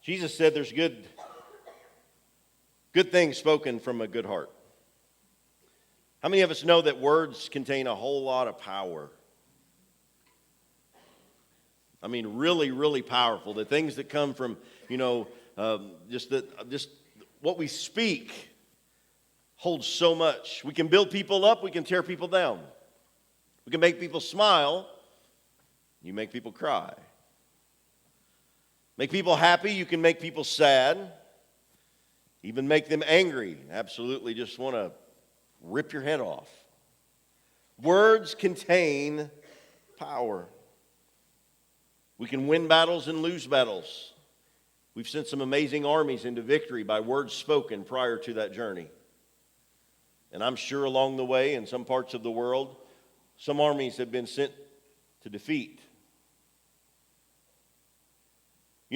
Jesus said there's good things spoken from a good heart. How many of us know that words contain a whole lot of power? I mean, really, really powerful. The things that come from, just what we speak holds so much. We can build people up, we can tear people down. We can make people smile, you make people cry. Make people happy, you can make people sad. Even make them angry. Absolutely just want to rip your head off. Words contain power. We can win battles and lose battles. We've sent some amazing armies into victory by words spoken prior to that journey. And I'm sure along the way, in some parts of the world, some armies have been sent to defeat.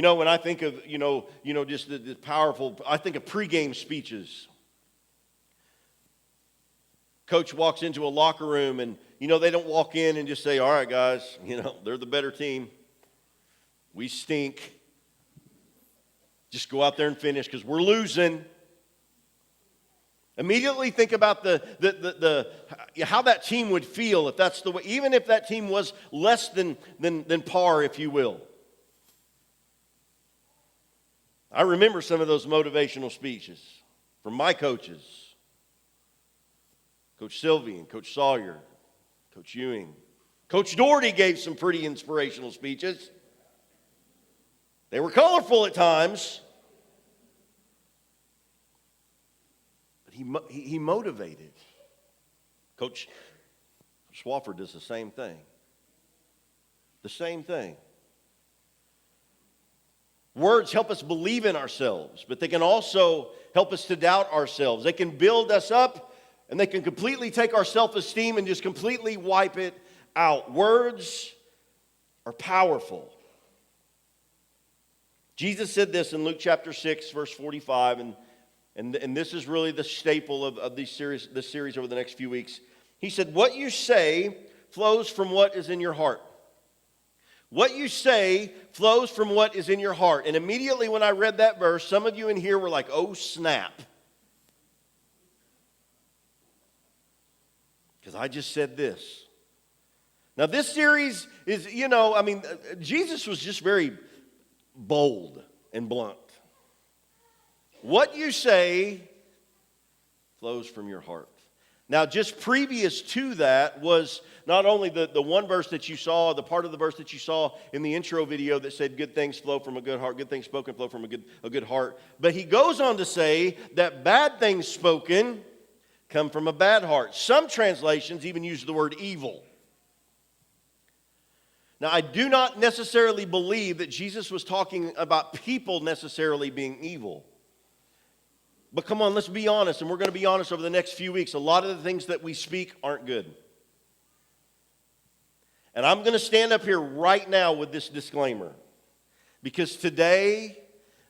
When I think of, just the powerful, I think of pregame speeches. Coach walks into a locker room and, they don't walk in and just say, all right, guys, they're the better team. We stink. Just go out there and finish because we're losing. Immediately think about how that team would feel if that's the way, even if that team was less than par, if you will. I remember some of those motivational speeches from my coaches. Coach Sylvie and Coach Sawyer, Coach Ewing. Coach Doherty gave some pretty inspirational speeches. They were colorful at times. But he motivated. Coach Swafford does the same thing. The same thing. Words help us believe in ourselves, but they can also help us to doubt ourselves. They can build us up, and they can completely take our self-esteem and just completely wipe it out. Words are powerful. Jesus said this in Luke chapter 6, verse 45, and this is really the staple of this series over the next few weeks. He said, what you say flows from what is in your heart. What you say flows from what is in your heart. And immediately when I read that verse, some of you in here were like, oh, snap. Because I just said this. Now, this series is, Jesus was just very bold and blunt. What you say flows from your heart. Now, just previous to that was not only the one verse that you saw, the part of the verse that you saw in the intro video that said good things flow from a good heart, good things spoken flow from a good heart. But he goes on to say that bad things spoken come from a bad heart. Some translations even use the word evil. Now, I do not necessarily believe that Jesus was talking about people necessarily being evil. But come on, let's be honest, and we're going to be honest over the next few weeks. A lot of the things that we speak aren't good. And I'm going to stand up here right now with this disclaimer. Because today,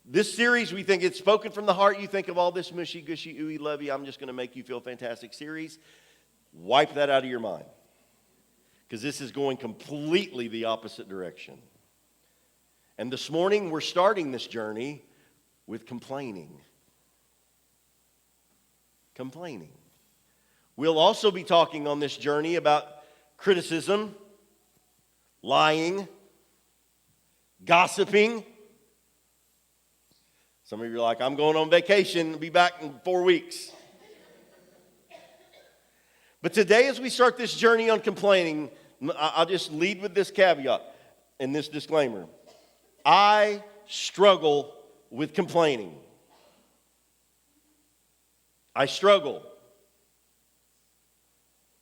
this series, we think it's spoken from the heart. You think of all this mushy, gushy, ooey, lovey, I'm just going to make you feel fantastic series. Wipe that out of your mind. Because this is going completely the opposite direction. And this morning, we're starting this journey with complaining. Complaining. We'll also be talking on this journey about criticism, lying, gossiping. Some of you are like, I'm going on vacation, I'll be back in 4 weeks. But today, as we start this journey on complaining, I'll just lead with this caveat and this disclaimer. I struggle with complaining. I struggle.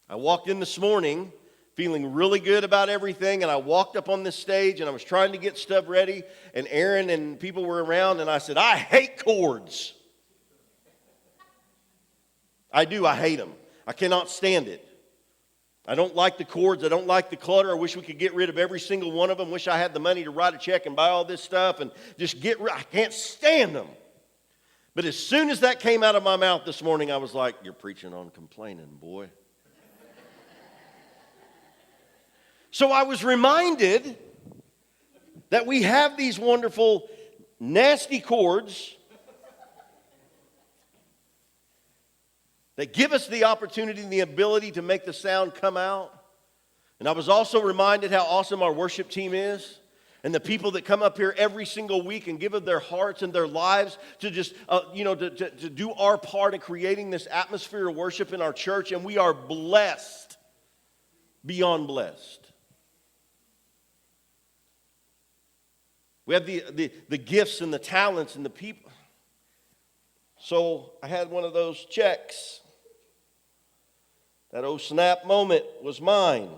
I walked in this morning feeling really good about everything, and I walked up on this stage, and I was trying to get stuff ready, and Aaron and people were around, and I said, I hate chords. I do. I hate them. I cannot stand it. I don't like the chords. I don't like the clutter. I wish we could get rid of every single one of them. Wish I had the money to write a check and buy all this stuff and just get rid. I can't stand them. But as soon as that came out of my mouth this morning, I was like, you're preaching on complaining, boy. So I was reminded that we have these wonderful, nasty chords that give us the opportunity and the ability to make the sound come out. And I was also reminded how awesome our worship team is, and the people that come up here every single week and give of their hearts and their lives to just, to do our part in creating this atmosphere of worship in our church. And we are blessed, beyond blessed. We have the gifts and the talents and the people. So I had one of those checks. That oh snap moment was mine.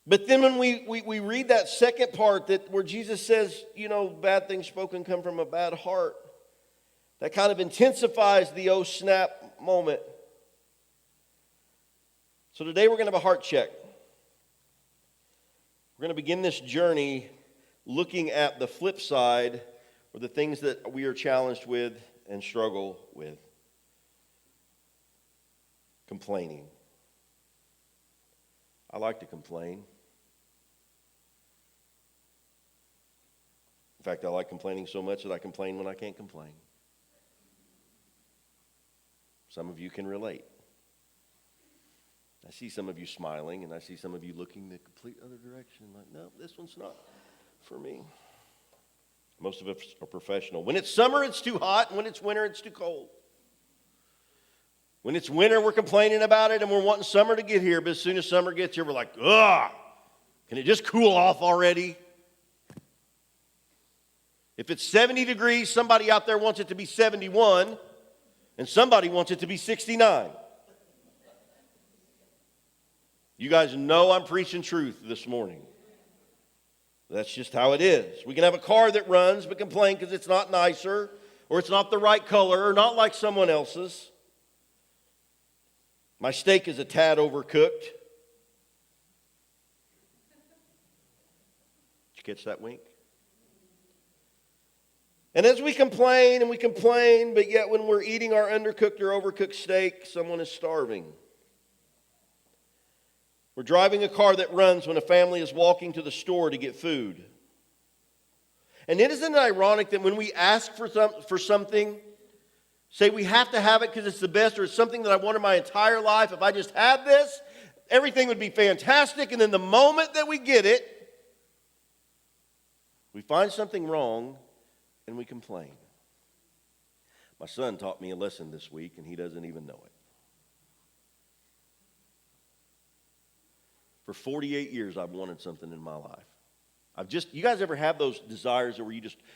But then when we read that second part where Jesus says, bad things spoken come from a bad heart, that kind of intensifies the oh snap moment. So today we're going to have a heart check. We're going to begin this journey looking at the flip side, or the things that we are challenged with and struggle with. Complaining. I like to complain. In fact, I like complaining so much that I complain when I can't complain. Some of you can relate. I see some of you smiling, and I see some of you looking the complete other direction. Like, no, this one's not for me. Most of us are professional. When it's summer, it's too hot. And when it's winter, it's too cold. When it's winter, we're complaining about it, and we're wanting summer to get here. But as soon as summer gets here, we're like, ugh, can it just cool off already? If it's 70 degrees, somebody out there wants it to be 71, and somebody wants it to be 69. You guys know I'm preaching truth this morning. That's just how it is. We can have a car that runs but complain because it's not nicer, or it's not the right color, or not like someone else's. My steak is a tad overcooked. Did you catch that wink? And as we complain and we complain, but yet when we're eating our undercooked or overcooked steak, someone is starving. We're driving a car that runs when a family is walking to the store to get food. And isn't it ironic that when we ask for something, say we have to have it because it's the best, or it's something that I wanted my entire life, if I just had this, everything would be fantastic, and then the moment that we get it, we find something wrong and we complain. My son taught me a lesson this week, and he doesn't even know it. For 48 years, I've wanted something in my life. You guys ever have those desires where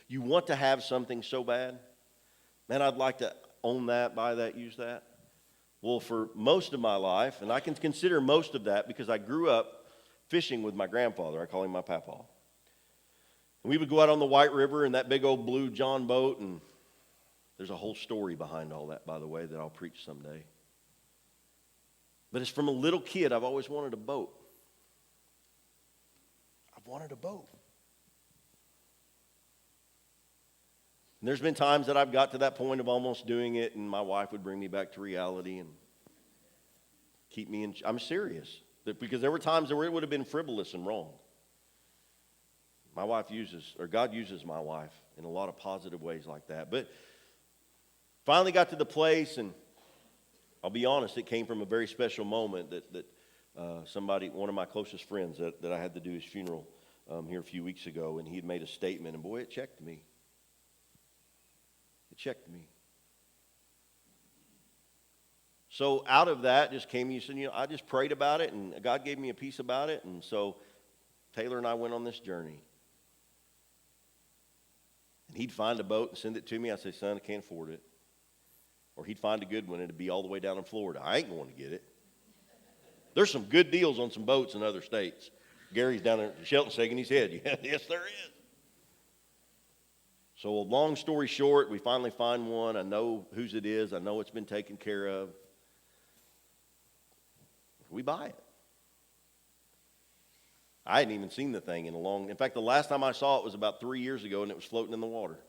you want to have something so bad? Man, I'd like to own that, buy that, use that. Well, for most of my life, and I can consider most of that because I grew up fishing with my grandfather. I call him my papa. And we would go out on the White River in that big old blue John boat, and there's a whole story behind all that, by the way, that I'll preach someday. But as from a little kid, I've always wanted a boat. I've wanted a boat. And there's been times that I've got to that point of almost doing it, and my wife would bring me back to reality and keep me in. I'm serious. Because there were times where it would have been frivolous and wrong. God uses my wife in a lot of positive ways like that. But finally got to the place, and I'll be honest, it came from a very special moment that one of my closest friends that I had to do his funeral here a few weeks ago, and he had made a statement, and boy, it checked me. It checked me. So out of that just came, I just prayed about it, and God gave me a peace about it, and so Taylor and I went on this journey. And he'd find a boat and send it to me. I'd say, son, I can't afford it. Or he'd find a good one, and it'd be all the way down in Florida. I ain't going to get it. There's some good deals on some boats in other states. Gary's down there, Shelton shaking his head. Yeah, yes, there is. So long story short, we finally find one. I know whose it is. I know it's been taken care of. We buy it. I hadn't even seen the thing in fact, the last time I saw it was about 3 years ago, and it was floating in the water.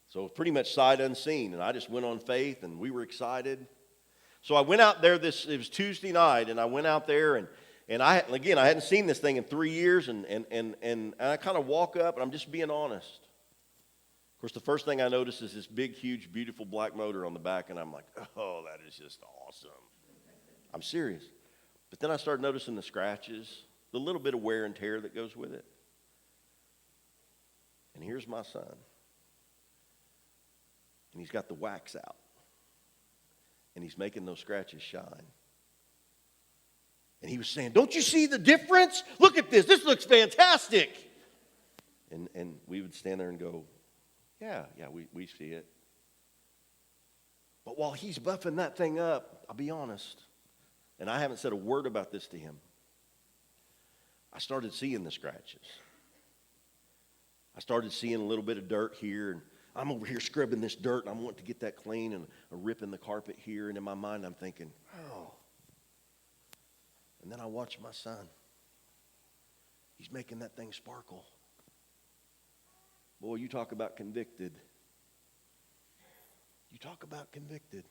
So it was pretty much sight unseen, and I just went on faith, and we were excited. So I went out there, it was Tuesday night, and I went out there, and I hadn't seen this thing in 3 years, and I kind of walk up, and I'm just being honest. Of course, the first thing I noticed is this big, huge, beautiful black motor on the back, and I'm like, oh, that is just awesome. I'm serious. But then I started noticing the scratches, the little bit of wear and tear that goes with it. And here's my son. And he's got the wax out. And he's making those scratches shine. And he was saying, don't you see the difference? Look at this. This looks fantastic. And we would stand there and go, yeah, we see it. But while he's buffing that thing up, I'll be honest, and I haven't said a word about this to him, I started seeing the scratches. I started seeing a little bit of dirt here, and I'm over here scrubbing this dirt, and I'm wanting to get that clean, and a rip in the carpet here, and in my mind I'm thinking, oh. And then I watch my son. He's making that thing sparkle. Boy, you talk about convicted. You talk about convicted.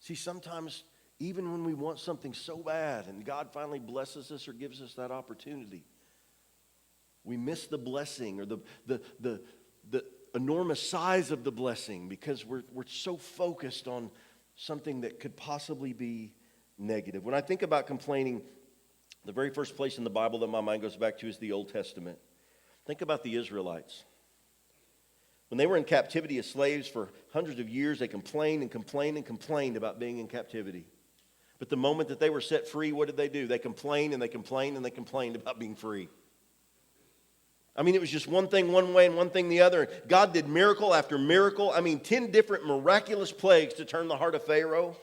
See, sometimes even when we want something so bad and God finally blesses us or gives us that opportunity, we miss the blessing or the enormous size of the blessing because we're so focused on something that could possibly be negative. When I think about complaining, the very first place in the Bible that my mind goes back to is the Old Testament. Think about the Israelites. When they were in captivity as slaves for hundreds of years, they complained and complained and complained about being in captivity. But the moment that they were set free, what did they do? They complained and they complained and they complained about being free. I mean, it was just one thing one way and one thing the other. God did miracle after miracle. 10 different miraculous plagues to turn the heart of Pharaoh.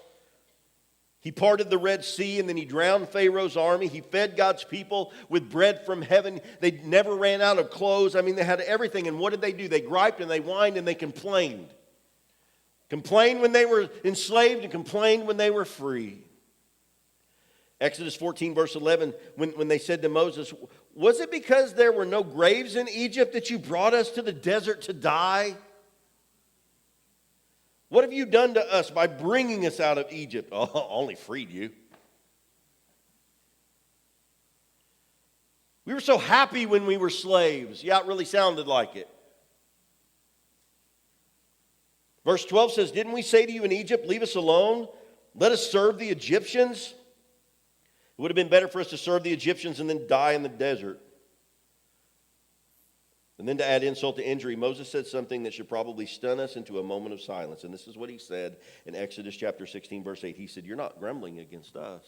He parted the Red Sea, and then he drowned Pharaoh's army. He fed God's people with bread from heaven. They never ran out of clothes. They had everything. And what did they do? They griped and they whined and they complained. Complained when they were enslaved and complained when they were free. Exodus 14, verse 11, when they said to Moses, was it because there were no graves in Egypt that you brought us to the desert to die? What have you done to us by bringing us out of Egypt? Oh, only freed you. We were so happy when we were slaves. Yeah, it really sounded like it. Verse 12 says, didn't we say to you in Egypt, leave us alone? Let us serve the Egyptians. It would have been better for us to serve the Egyptians and then die in the desert. And then to add insult to injury, Moses said something that should probably stun us into a moment of silence. And this is what he said in Exodus chapter 16, verse 8. He said, you're not grumbling against us.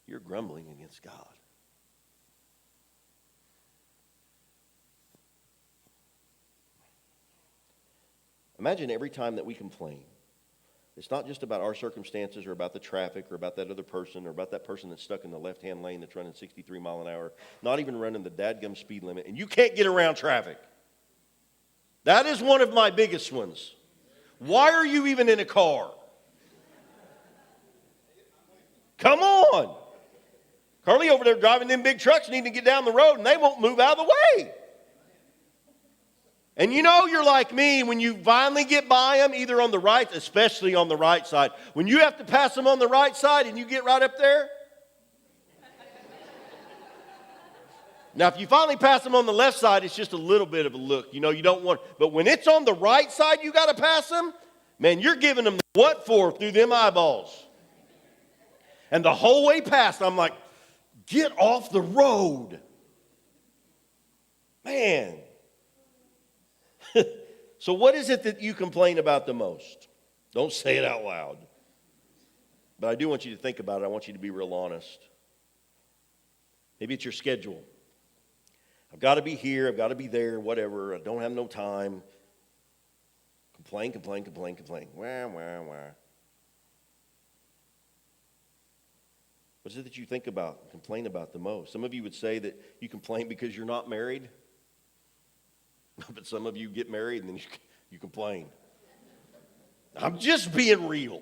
You're grumbling against God. Imagine every time that we complain. It's not just about our circumstances or about the traffic or about that other person or about that person that's stuck in the left-hand lane that's running 63 mile an hour, not even running the dadgum speed limit, and you can't get around traffic. That is one of my biggest ones. Why are you even in a car? Come on. Carly over there driving them big trucks needing to get down the road, and they won't move out of the way. And you're like me when you finally get by them, either on the right, especially on the right side. When you have to pass them on the right side and you get right up there. Now, if you finally pass them on the left side, it's just a little bit of a look. You don't want, but when it's on the right side, you got to pass them. Man, you're giving them the what for through them eyeballs. And the whole way past, I'm like, get off the road. Man. So what is it that you complain about the most? Don't say it out loud. But I do want you to think about it. I want you to be real honest. Maybe it's your schedule. I've got to be here. I've got to be there, whatever. I don't have no time. Complain. Wah, wah, wah. What is it that you think about, complain about the most? Some of you would say that you complain because you're not married. But some of you get married and then you complain. I'm just being real.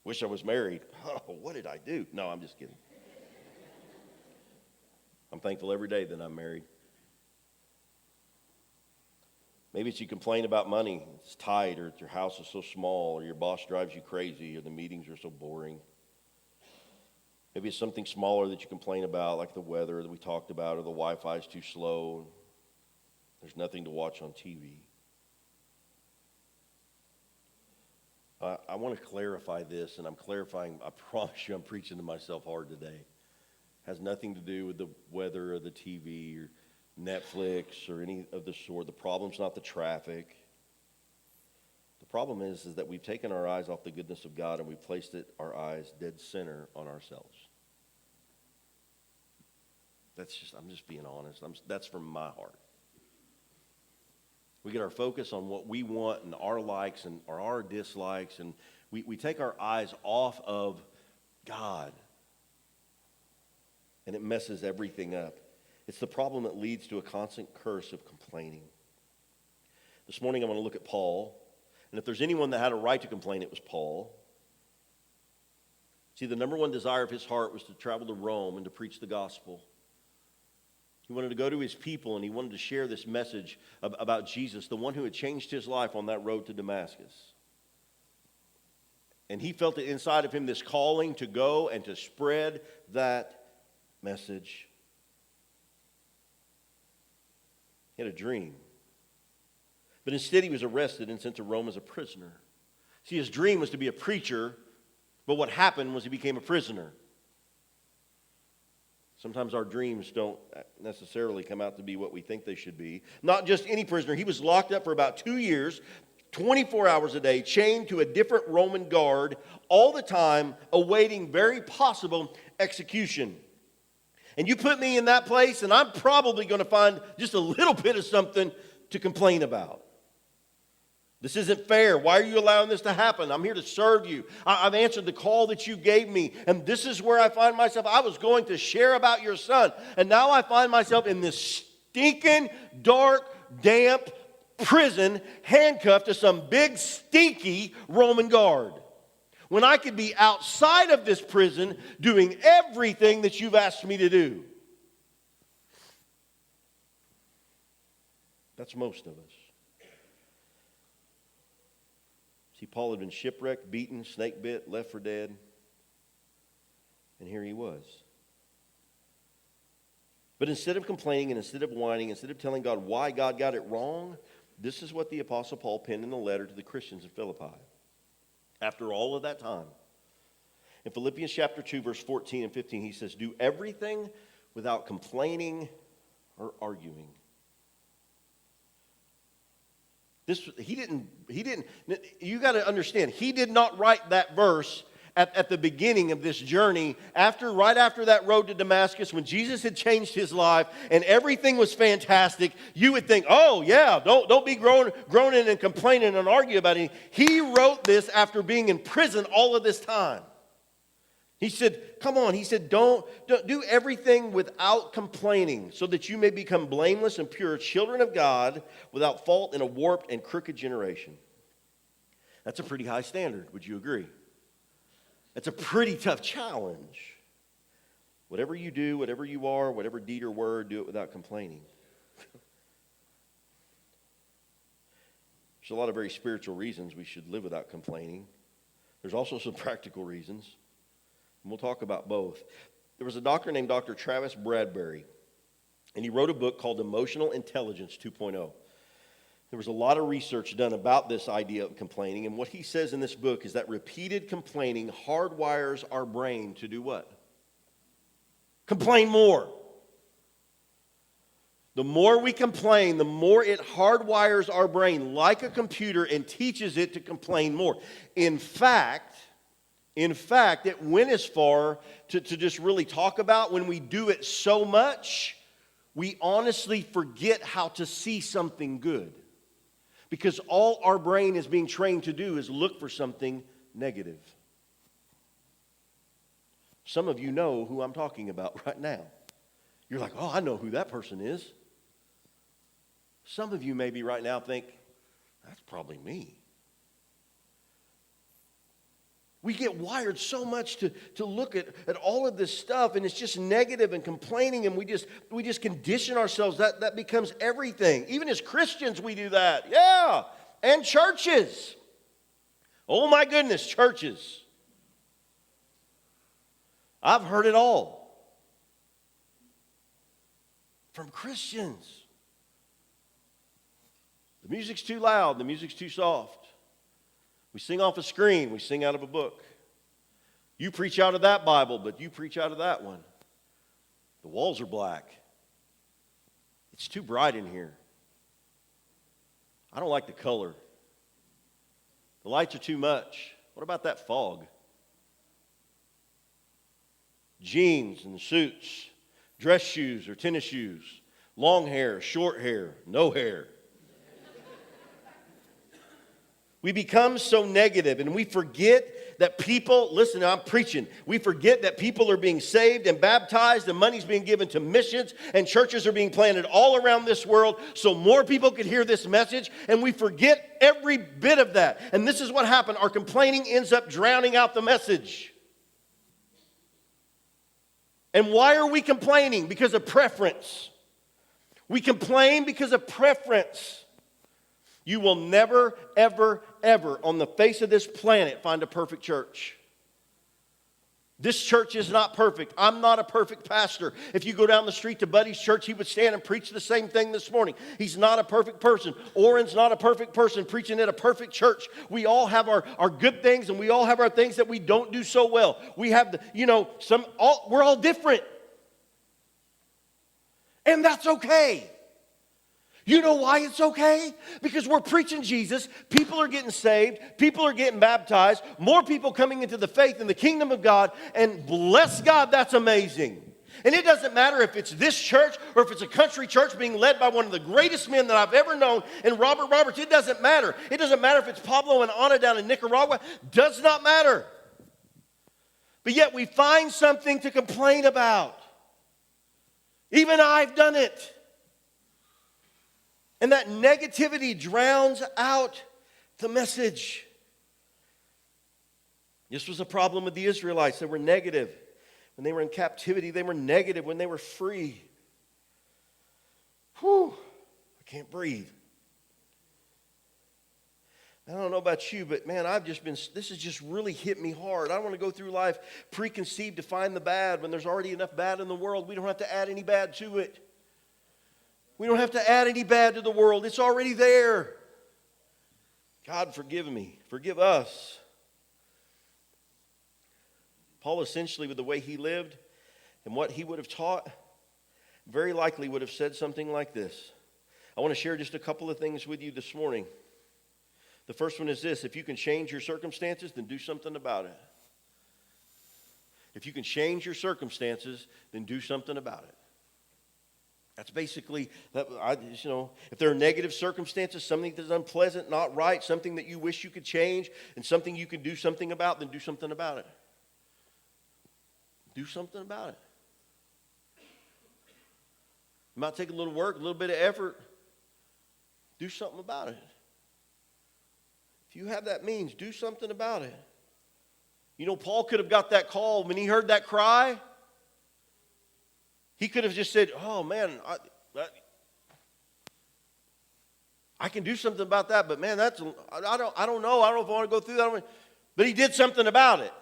Wish I was married. Oh, what did I do? No, I'm just kidding. I'm thankful every day that I'm married. Maybe it's you complain about money. It's tight, or your house is so small, or your boss drives you crazy, or the meetings are so boring. Maybe it's something smaller that you complain about, like the weather that we talked about, or the Wi-Fi is too slow. There's nothing to watch on TV. I want to clarify this, and I'm clarifying. I promise you I'm preaching to myself hard today. It has nothing to do with the weather or the TV or Netflix or any of the sort. The problem's not the traffic. The problem is that we've taken our eyes off the goodness of God and we've placed our eyes dead center on ourselves. I'm just being honest. That's from my heart. We get our focus on what we want and our likes and or our dislikes, and we take our eyes off of God, and it messes everything up. It's the problem that leads to a constant curse of complaining. This morning I want to look at Paul, and if there's anyone that had a right to complain, it was Paul. See, the number one desire of his heart was to travel to Rome and to preach the gospel. He wanted to go to his people, and he wanted to share this message about Jesus, the one who had changed his life on that road to Damascus. And he felt it inside of him, this calling to go and to spread that message. He had a dream. But instead he was arrested and sent to Rome as a prisoner. See, his dream was to be a preacher, but what happened was he became a prisoner. Sometimes our dreams don't necessarily come out to be what we think they should be. Not just any prisoner. He was locked up for about 2 years, 24 hours a day, chained to a different Roman guard, all the time awaiting very possible execution. And you put me in that place, and I'm probably going to find just a little bit of something to complain about. This isn't fair. Why are you allowing this to happen? I'm here to serve you. I've answered the call that you gave me, and this is where I find myself. I was going to share about your son, and now I find myself in this stinking, dark, damp prison, handcuffed to some big, stinky Roman guard. When I could be outside of this prison doing everything that you've asked me to do. That's most of us. See, Paul had been shipwrecked, beaten, snake bit, left for dead. And here he was. But instead of complaining and instead of whining, instead of telling God why God got it wrong, this is what the Apostle Paul penned in a letter to the Christians in Philippi. After all of that time. In Philippians chapter 2, verse 14 and 15, he says, do everything without complaining or arguing. You got to understand, he did not write that verse at the beginning of this journey, right after that road to Damascus, when Jesus had changed his life and everything was fantastic. You would think, oh yeah, don't be groaning and complaining and argue about it. He wrote this after being in prison all of this time. He said, come on, he said, don't do everything without complaining, so that you may become blameless and pure, children of God, without fault in a warped and crooked generation. That's a pretty high standard, would you agree? That's a pretty tough challenge. Whatever you do, whatever you are, whatever deed or word, do it without complaining. There's a lot of very spiritual reasons we should live without complaining. There's also some practical reasons. And we'll talk about both. There was a doctor named Dr. Travis Bradbury, and he wrote a book called Emotional Intelligence 2.0. There was a lot of research done about this idea of complaining, and what he says in this book is that repeated complaining hardwires our brain to do what? Complain more. The more we complain, the more it hardwires our brain like a computer and teaches it to complain more. In fact, it went as far to just really talk about when we do it so much, we honestly forget how to see something good. Because all our brain is being trained to do is look for something negative. Some of you know who I'm talking about right now. You're like, oh, I know who that person is. Some of you maybe right now think, that's probably me. We get wired so much to look at all of this stuff, and it's just negative and complaining, and we just condition ourselves. That becomes everything. Even as Christians, we do that. Yeah, and churches. Oh my goodness, churches. I've heard it all from Christians. The music's too loud, the music's too soft. We sing off a screen, we sing out of a book. You preach out of that Bible, but you preach out of that one. The walls are black. It's too bright in here. I don't like the color. The lights are too much. What about that fog? Jeans and suits, dress shoes or tennis shoes, long hair, short hair, no hair. We become so negative and we forget that people, listen, I'm preaching, we forget that people are being saved and baptized and money's being given to missions and churches are being planted all around this world so more people could hear this message, and we forget every bit of that. And this is what happened. Our complaining ends up drowning out the message. And why are we complaining? Because of preference. We complain because of preference. You will never, ever, ever on the face of this planet find a perfect church. This church is not perfect. I'm not a perfect pastor. If you go down the street to Buddy's church, he would stand and preach the same thing this morning. He's not a perfect person. Orrin's not a perfect person preaching at a perfect church. We all have our good things, and we all have our things that we don't do so well. We have, we're all different. And that's okay. You know why it's okay? Because we're preaching Jesus. People are getting saved. People are getting baptized. More people coming into the faith in the kingdom of God. And bless God, that's amazing. And it doesn't matter if it's this church or if it's a country church being led by one of the greatest men that I've ever known, and Robert Roberts. It doesn't matter. It doesn't matter if it's Pablo and Ana down in Nicaragua. Does not matter. But yet we find something to complain about. Even I've done it. And that negativity drowns out the message. This was a problem with the Israelites. They were negative. When they were in captivity, they were negative. When they were free, I can't breathe. I don't know about you, but man, this has just really hit me hard. I don't want to go through life preconceived to find the bad when there's already enough bad in the world. We don't have to add any bad to it. We don't have to add any bad to the world. It's already there. God, forgive me. Forgive us. Paul essentially, with the way he lived and what he would have taught, very likely would have said something like this. I want to share just a couple of things with you this morning. The first one is this: if you can change your circumstances, then do something about it. If you can change your circumstances, then do something about it. That's basically, if there are negative circumstances, something that's unpleasant, not right, something that you wish you could change, and something you can do something about, then do something about it. Do something about it. It might take a little work, a little bit of effort. Do something about it. If you have that means, do something about it. You know, Paul could have got that call when he heard that cry. He could have just said, oh man, I can do something about that, but man, I don't know. I don't know if I want to go through that. But he did something about it.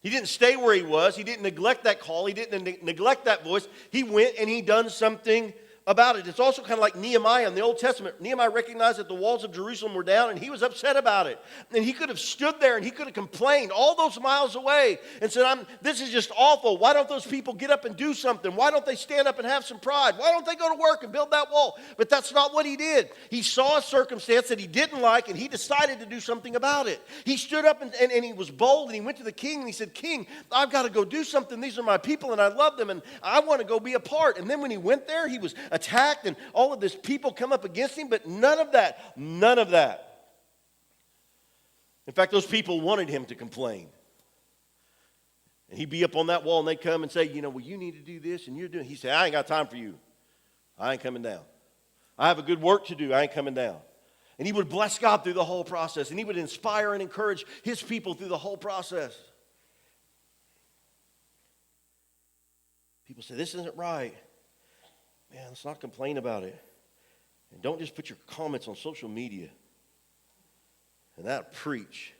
He didn't stay where he was. He didn't neglect that call. He didn't neglect that voice. He went and he done something about it. It's also kind of like Nehemiah in the Old Testament. Nehemiah recognized that the walls of Jerusalem were down, and he was upset about it. And he could have stood there and he could have complained all those miles away and said, this is just awful. Why don't those people get up and do something? Why don't they stand up and have some pride? Why don't they go to work and build that wall? But that's not what he did. He saw a circumstance that he didn't like, and he decided to do something about it. He stood up and he was bold, and he went to the king and he said, King, I've got to go do something. These are my people and I love them and I want to go be a part. And then when he went there, he was attacked and all of this people come up against him, but none of that. In fact, those people wanted him to complain. And he'd be up on that wall, and they'd come and say, well, you need to do this, and you're doing. He'd say, I ain't got time for you. I ain't coming down. I have a good work to do. I ain't coming down. And he would bless God through the whole process, and he would inspire and encourage his people through the whole process. People say, this isn't right. Man, let's not complain about it. And don't just put your comments on social media. And that preach.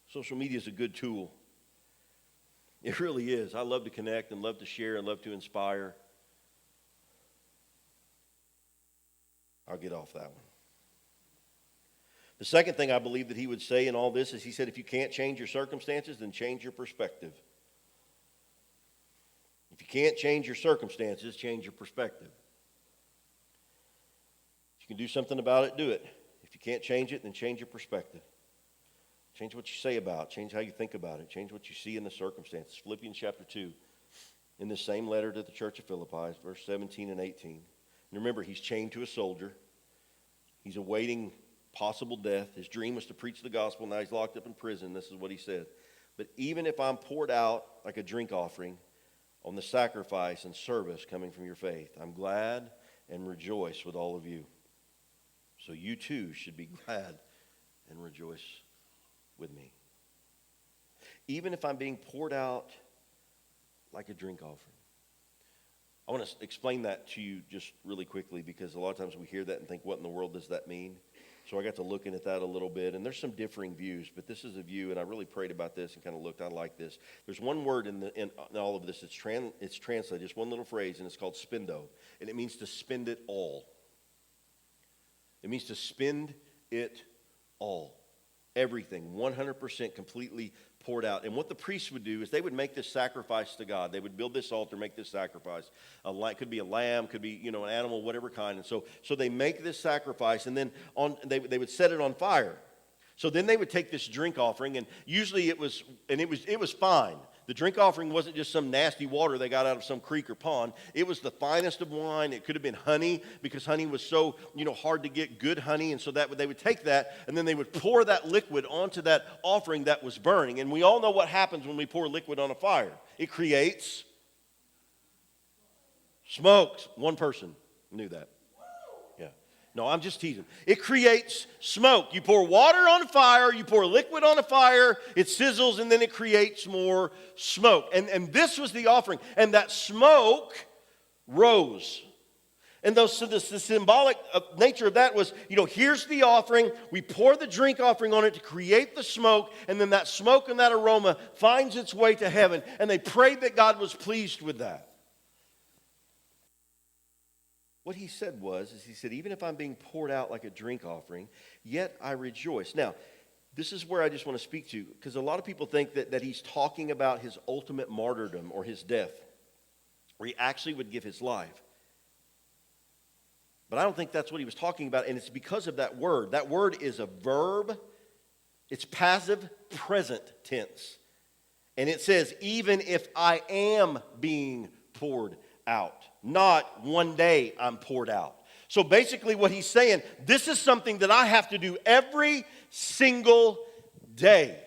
Social media is a good tool. It really is. I love to connect and love to share and love to inspire. I'll get off that one. The second thing I believe that he would say in all this is he said, if you can't change your circumstances, then change your perspective. If you can't change your circumstances, change your perspective. If you can do something about it, do it. If you can't change it, then change your perspective. Change what you say about it. Change how you think about it. Change what you see in the circumstances. Philippians chapter 2, in the same letter to the church of Philippi, verse 17 and 18. And remember, he's chained to a soldier. He's awaiting possible death. His dream was to preach the gospel. Now he's locked up in prison. This is what he said. But even if I'm poured out like a drink offering on the sacrifice and service coming from your faith, I'm glad and rejoice with all of you. So you too should be glad and rejoice with me. Even if I'm being poured out like a drink offering. I want to explain that to you just really quickly, because a lot of times we hear that and think, what in the world does that mean? So I got to looking at that a little bit, and there's some differing views, but this is a view, and I really prayed about this and kind of looked. I like this. There's one word in all of this. It's translated, just one little phrase, and it's called spendo, and it means to spend it all. It means to spend it all. Everything, 100% completely poured out. And what the priests would do is they would make this sacrifice to God. They would build this altar, make this sacrifice. Could be a lamb, could be an animal, whatever kind. And so they make this sacrifice, and then they would set it on fire. So then they would take this drink offering, and usually it was fine. The drink offering wasn't just some nasty water they got out of some creek or pond. It was the finest of wine. It could have been honey, because honey was so hard to get good honey. And so they would take that, and then they would pour that liquid onto that offering that was burning. And we all know what happens when we pour liquid on a fire. It creates smoke. One person knew that. No, I'm just teasing. It creates smoke. You pour water on a fire, you pour liquid on a fire, it sizzles, and then it creates more smoke. And this was the offering. And that smoke rose. And the symbolic nature of that was, here's the offering. We pour the drink offering on it to create the smoke, and then that smoke and that aroma finds its way to heaven. And they prayed that God was pleased with that. What he said he said, even if I'm being poured out like a drink offering, yet I rejoice. Now, this is where I just want to speak to, because a lot of people think that he's talking about his ultimate martyrdom or his death, where he actually would give his life. But I don't think that's what he was talking about, and it's because of that word. That word is a verb. It's passive present tense. And it says, even if I am being poured out. Not one day I'm poured out. So basically what he's saying, this is something that I have to do every single day.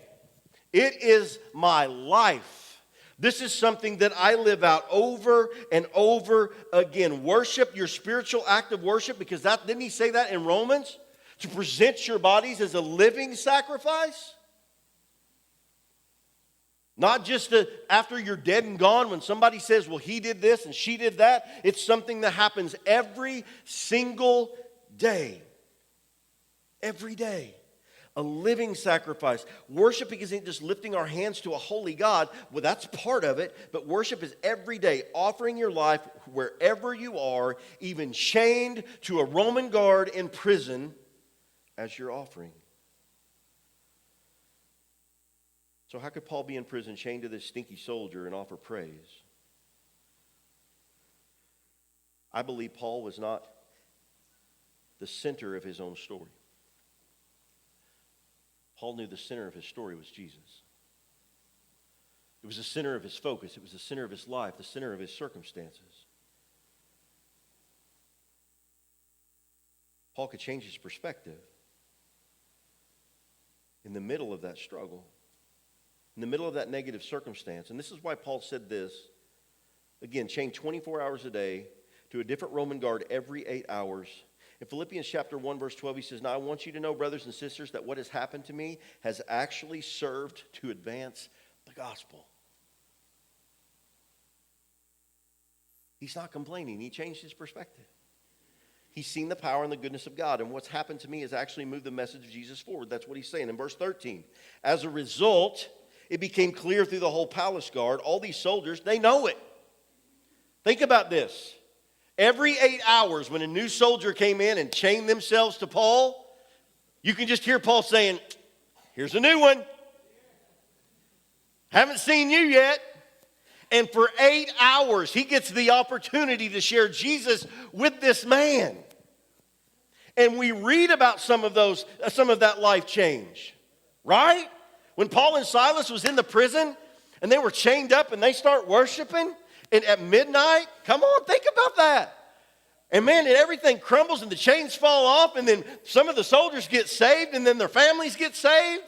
It is my life. This is something that I live out over and over again. Worship, your spiritual act of worship, because didn't he say that in Romans? To present your bodies as a living sacrifice? Not just after you're dead and gone when somebody says, well, he did this and she did that. It's something that happens every single day. Every day. A living sacrifice. Worship isn't just lifting our hands to a holy God. Well, that's part of it. But worship is every day, offering your life wherever you are, even chained to a Roman guard in prison as your offering. So how could Paul be in prison chained to this stinky soldier and offer praise? I believe Paul was not the center of his own story. Paul knew the center of his story was Jesus. It was the center of his focus. It was the center of his life, the center of his circumstances. Paul could change his perspective in the middle of that struggle. in the middle of that negative circumstance. And this is why Paul said this. Again, chained 24 hours a day to a different Roman guard every 8 hours. In Philippians chapter 1, verse 12, he says, now I want you to know, brothers and sisters, that what has happened to me has actually served to advance the gospel. He's not complaining. He changed his perspective. He's seen the power and the goodness of God. And what's happened to me has actually moved the message of Jesus forward. That's what he's saying in verse 13. As a result, it became clear through the whole palace guard, all these soldiers, they know it. Think about this. Every 8 hours when a new soldier came in and chained themselves to Paul, you can just hear Paul saying, here's a new one. Haven't seen you yet. And for 8 hours, he gets the opportunity to share Jesus with this man. And we read about some of that life change, right? When Paul and Silas was in the prison and they were chained up and they start worshiping and at midnight, come on, think about that. And man, and everything crumbles and the chains fall off and then some of the soldiers get saved and then their families get saved.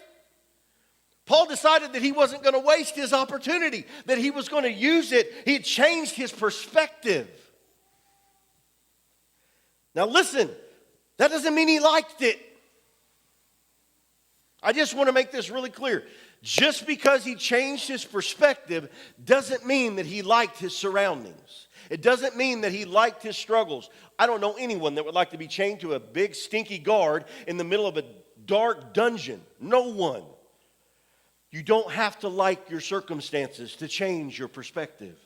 Paul decided that he wasn't going to waste his opportunity, that he was going to use it. He had changed his perspective. Now listen, that doesn't mean he liked it. I just want to make this really clear. Just because he changed his perspective doesn't mean that he liked his surroundings. It doesn't mean that he liked his struggles. I don't know anyone that would like to be chained to a big stinky guard in the middle of a dark dungeon. No one. You don't have to like your circumstances to change your perspective.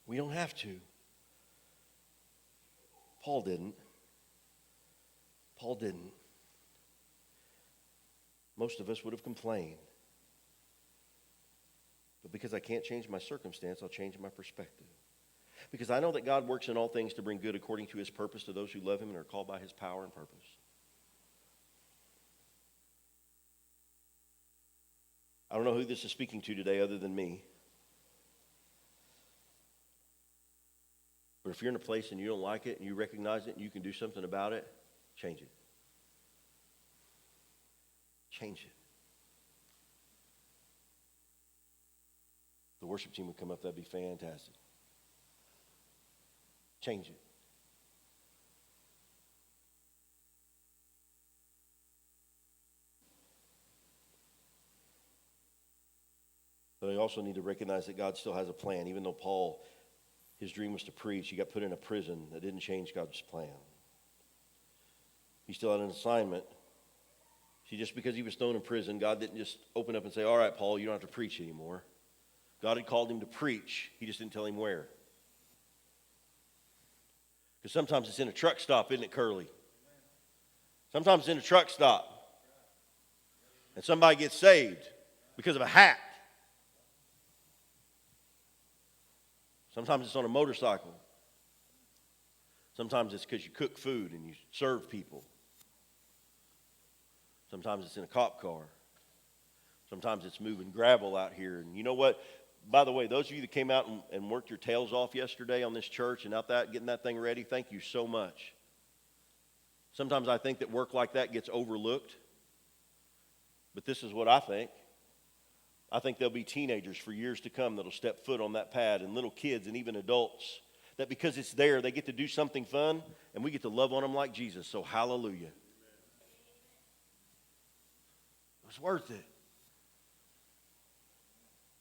We don't have to. Paul didn't. Paul didn't. Most of us would have complained. But because I can't change my circumstance, I'll change my perspective. Because I know that God works in all things to bring good according to his purpose to those who love him and are called by his power and purpose. I don't know who this is speaking to today other than me. But if you're in a place and you don't like it and you recognize it and you can do something about it, change it. Change it. The worship team would come up, that'd be fantastic. Change it. But I also need to recognize that God still has a plan. Even though Paul, his dream was to preach, he got put in a prison. That didn't change God's plan. He still had an assignment. See, just because he was thrown in prison, God didn't just open up and say, all right, Paul, you don't have to preach anymore. God had called him to preach. He just didn't tell him where. Because sometimes it's in a truck stop, isn't it, Curly? Sometimes it's in a truck stop. And somebody gets saved because of a hat. Sometimes it's on a motorcycle. Sometimes it's because you cook food and you serve people. Sometimes it's in a cop car. Sometimes it's moving gravel out here. And you know what? By the way, those of you that came out and worked your tails off yesterday on this church and out that getting that thing ready, thank you so much. Sometimes I think that work like that gets overlooked. But this is what I think. I think there'll be teenagers for years to come that'll step foot on that pad, and little kids and even adults, that because it's there, they get to do something fun, and we get to love on them like Jesus. So hallelujah. It was worth it.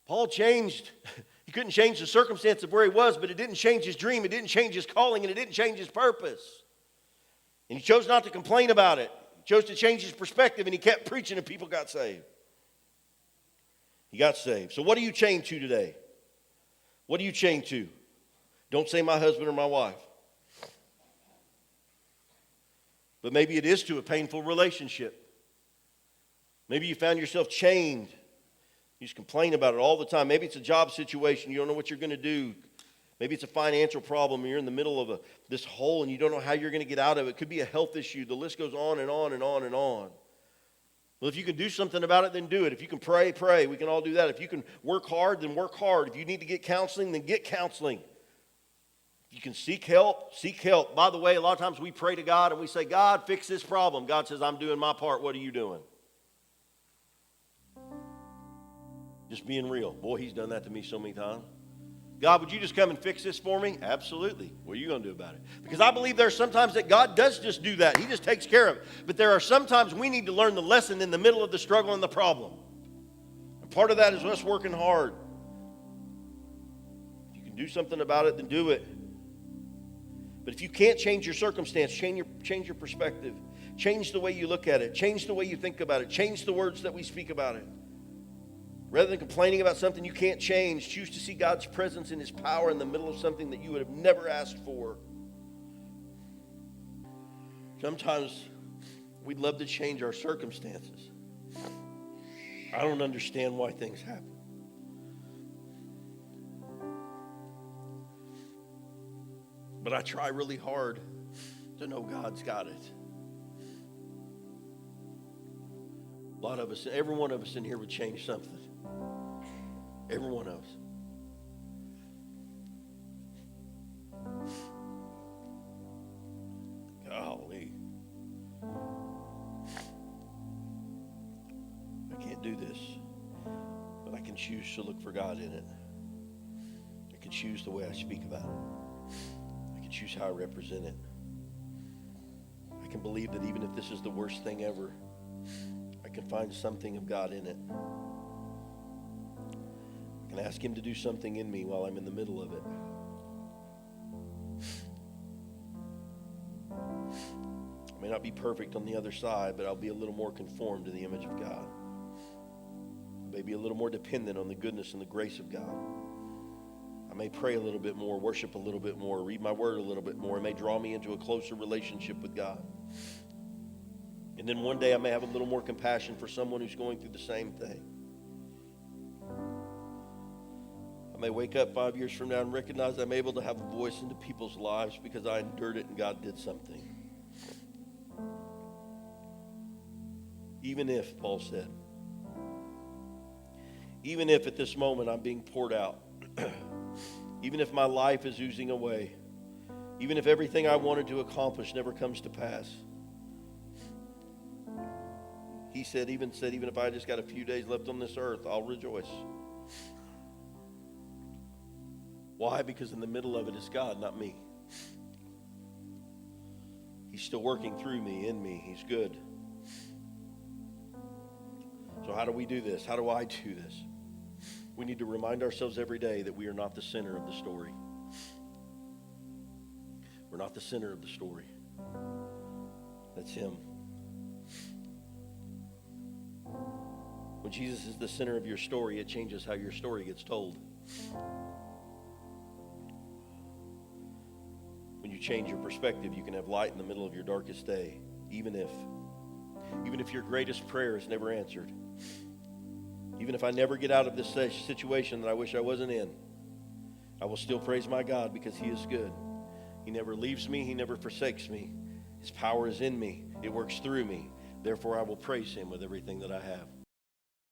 Paul changed. He couldn't change the circumstance of where he was, but it didn't change his dream. It didn't change his calling, and it didn't change his purpose. And he chose not to complain about it. He chose to change his perspective, and he kept preaching, and people got saved. He got saved. So what are you chained to today? What are you chained to? Don't say my husband or my wife. But maybe it is to a painful relationship. Maybe you found yourself chained. You just complain about it all the time. Maybe it's a job situation. You don't know what you're going to do. Maybe it's a financial problem. And you're in the middle of this hole and you don't know how you're going to get out of it. It could be a health issue. The list goes on and on and on and on. Well, if you can do something about it, then do it. If you can pray, pray. We can all do that. If you can work hard, then work hard. If you need to get counseling, then get counseling. If you can seek help, seek help. By the way, a lot of times we pray to God and we say, God, fix this problem. God says, I'm doing my part. What are you doing? Just being real. Boy, he's done that to me so many times. God, would you just come and fix this for me? Absolutely. What are you going to do about it? Because I believe there are sometimes that God does just do that. He just takes care of it. But there are sometimes we need to learn the lesson in the middle of the struggle and the problem. And part of that is us working hard. If you can do something about it, then do it. But if you can't change your circumstance, change your perspective. Change the way you look at it. Change the way you think about it. Change the words that we speak about it. Rather than complaining about something you can't change, choose to see God's presence and His power in the middle of something that you would have never asked for. Sometimes we'd love to change our circumstances. I don't understand why things happen. But I try really hard to know God's got it. A lot of us, every one of us in here would change something. Every one of us. Golly. I can't do this, but I can choose to look for God in it. I can choose the way I speak about it. I can choose how I represent it. I can believe that even if this is the worst thing ever, I can find something of God in it. I can ask Him to do something in me while I'm in the middle of it. I may not be perfect on the other side, but I'll be a little more conformed to the image of God. I may be a little more dependent on the goodness and the grace of God. I may pray a little bit more, worship a little bit more, read my word a little bit more. It may draw me into a closer relationship with God. And then one day I may have a little more compassion for someone who's going through the same thing. I may wake up 5 years from now and recognize I'm able to have a voice into people's lives because I endured it and God did something. Even if, Paul said, even if at this moment I'm being poured out, even if my life is oozing away, even if everything I wanted to accomplish never comes to pass, he said, even if I just got a few days left on this earth, I'll rejoice. Why? Because in the middle of it is God, not me. He's still working through me, in me. He's good. So how do we do this? How do I do this? We need to remind ourselves every day that we are not the center of the story. We're not the center of the story. That's Him. When Jesus is the center of your story, it changes how your story gets told. When you change your perspective, you can have light in the middle of your darkest day, even if your greatest prayer is never answered. Even if I never get out of this situation that I wish I wasn't in, I will still praise my God because He is good. He never leaves me. He never forsakes me. His power is in me. It works through me. Therefore, I will praise Him with everything that I have.